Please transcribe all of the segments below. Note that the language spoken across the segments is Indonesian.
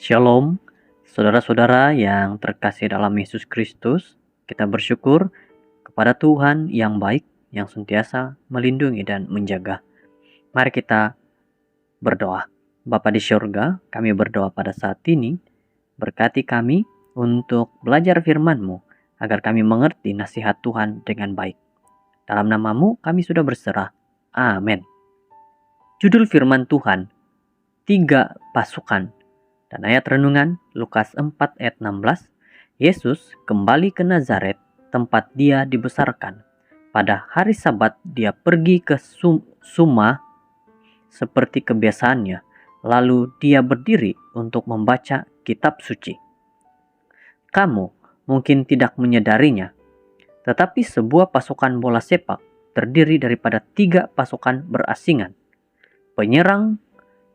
Shalom, saudara-saudara yang terkasih dalam Yesus Kristus. Kita bersyukur kepada Tuhan yang baik, yang sentiasa melindungi dan menjaga. Mari kita berdoa. Bapa di surga, kami berdoa pada saat ini, berkati kami untuk belajar firman-Mu, agar kami mengerti nasihat Tuhan dengan baik. Dalam nama-Mu kami sudah berserah. Amin. Judul firman Tuhan, 3 pasukan. Dan ayat renungan Lukas 4 ayat 16, Yesus kembali ke Nazaret, tempat dia dibesarkan. Pada hari Sabat dia pergi ke Suma seperti kebiasaannya, lalu dia berdiri untuk membaca kitab suci. Kamu mungkin tidak menyadarinya, tetapi sebuah pasukan bola sepak terdiri daripada 3 pasukan berasingan, penyerang,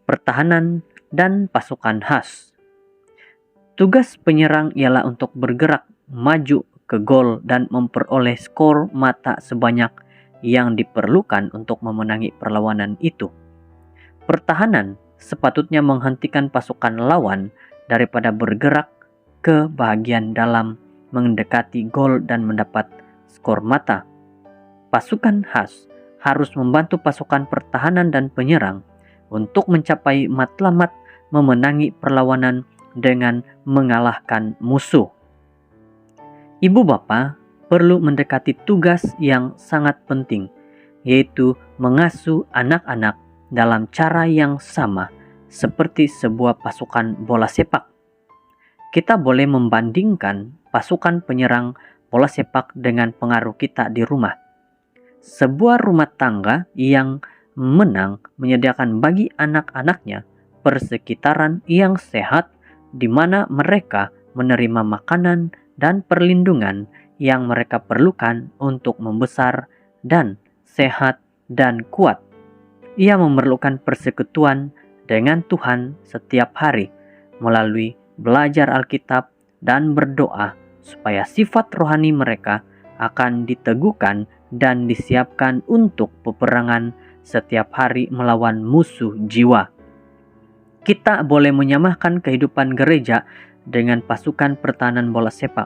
pertahanan, dan pasukan khas. Tugas penyerang ialah untuk bergerak maju ke gol dan memperoleh skor mata sebanyak yang diperlukan untuk memenangi perlawanan itu. Pertahanan sepatutnya menghentikan pasukan lawan daripada bergerak ke bagian dalam mendekati gol dan mendapat skor mata. Pasukan khas harus membantu pasukan pertahanan dan penyerang untuk mencapai matlamat memenangi perlawanan dengan mengalahkan musuh. Ibu bapa perlu mendekati tugas yang sangat penting, yaitu mengasuh anak-anak dalam cara yang sama seperti sebuah pasukan bola sepak. Kita boleh membandingkan pasukan penyerang bola sepak dengan pengaruh kita di rumah. Sebuah rumah tangga yang menang menyediakan bagi anak-anaknya persekitaran yang sehat di mana mereka menerima makanan dan perlindungan yang mereka perlukan untuk membesar dan sehat dan kuat. Ia memerlukan persekutuan dengan Tuhan setiap hari melalui belajar Alkitab dan berdoa supaya sifat rohani mereka akan diteguhkan dan disiapkan untuk peperangan setiap hari melawan musuh jiwa. Kita boleh menyamakan kehidupan gereja dengan pasukan pertahanan bola sepak.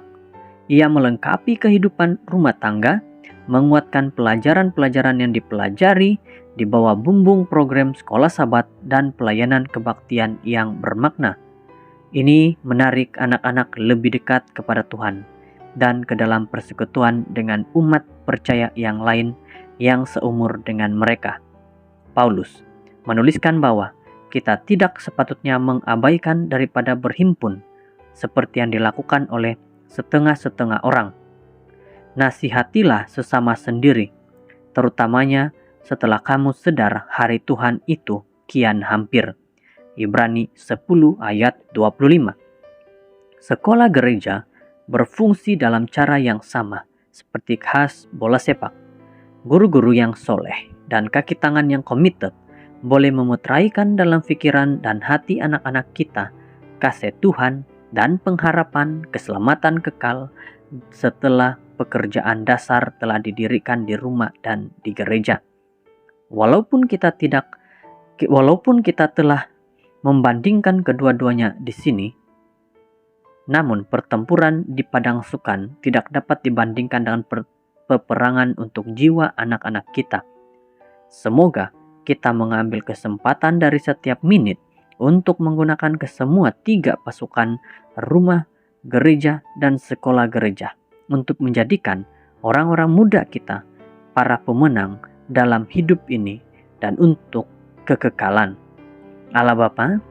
Ia melengkapi kehidupan rumah tangga, menguatkan pelajaran-pelajaran yang dipelajari di bawah bumbung program sekolah Sabat dan pelayanan kebaktian yang bermakna. Ini menarik anak-anak lebih dekat kepada Tuhan dan ke dalam persekutuan dengan umat percaya yang lain yang seumur dengan mereka. Paulus menuliskan bahwa kita tidak sepatutnya mengabaikan daripada berhimpun seperti yang dilakukan oleh setengah-setengah orang. Nasihatilah sesama sendiri, terutamanya setelah kamu sadar hari Tuhan itu kian hampir. Ibrani 10 ayat 25. Sekolah gereja berfungsi dalam cara yang sama seperti khas bola sepak. Guru-guru yang soleh dan kaki tangan yang komited boleh memutraikan dalam pikiran dan hati anak-anak kita kasih Tuhan dan pengharapan keselamatan kekal setelah pekerjaan dasar telah didirikan di rumah dan di gereja. Walaupun kita telah membandingkan kedua-duanya di sini, namun pertempuran di padang sukan tidak dapat dibandingkan dengan peperangan untuk jiwa anak-anak kita. Semoga kita mengambil kesempatan dari setiap menit untuk menggunakan kesemua 3 pasukan rumah, gereja, dan sekolah gereja untuk menjadikan orang-orang muda kita para pemenang dalam hidup ini dan untuk kekekalan. Allah Bapa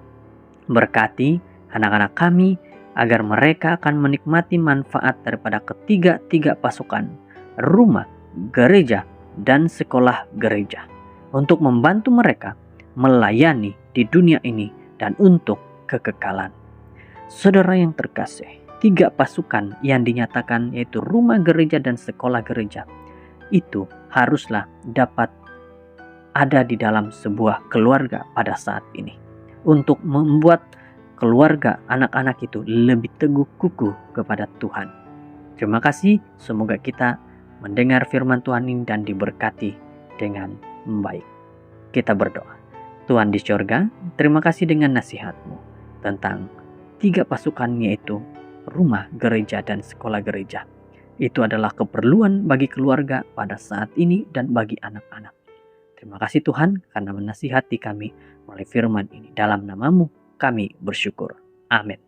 berkati anak-anak kami agar mereka akan menikmati manfaat daripada ketiga-tiga pasukan rumah, gereja, dan sekolah gereja untuk membantu mereka melayani di dunia ini dan untuk kekekalan. Saudara yang terkasih, 3 pasukan yang dinyatakan yaitu rumah gereja dan sekolah gereja itu haruslah dapat ada di dalam sebuah keluarga pada saat ini untuk membuat keluarga anak-anak itu lebih teguh kukuh kepada Tuhan. Terima kasih, semoga kita mendengar firman Tuhan ini dan diberkati dengan baik. Kita berdoa. Tuhan di surga, terima kasih dengan nasihat-Mu tentang tiga pasukan, yaitu rumah, gereja, dan sekolah gereja. Itu adalah keperluan bagi keluarga pada saat ini dan bagi anak-anak. Terima kasih Tuhan karena menasihati kami melalui firman ini. Dalam nama-Mu kami bersyukur. Amin.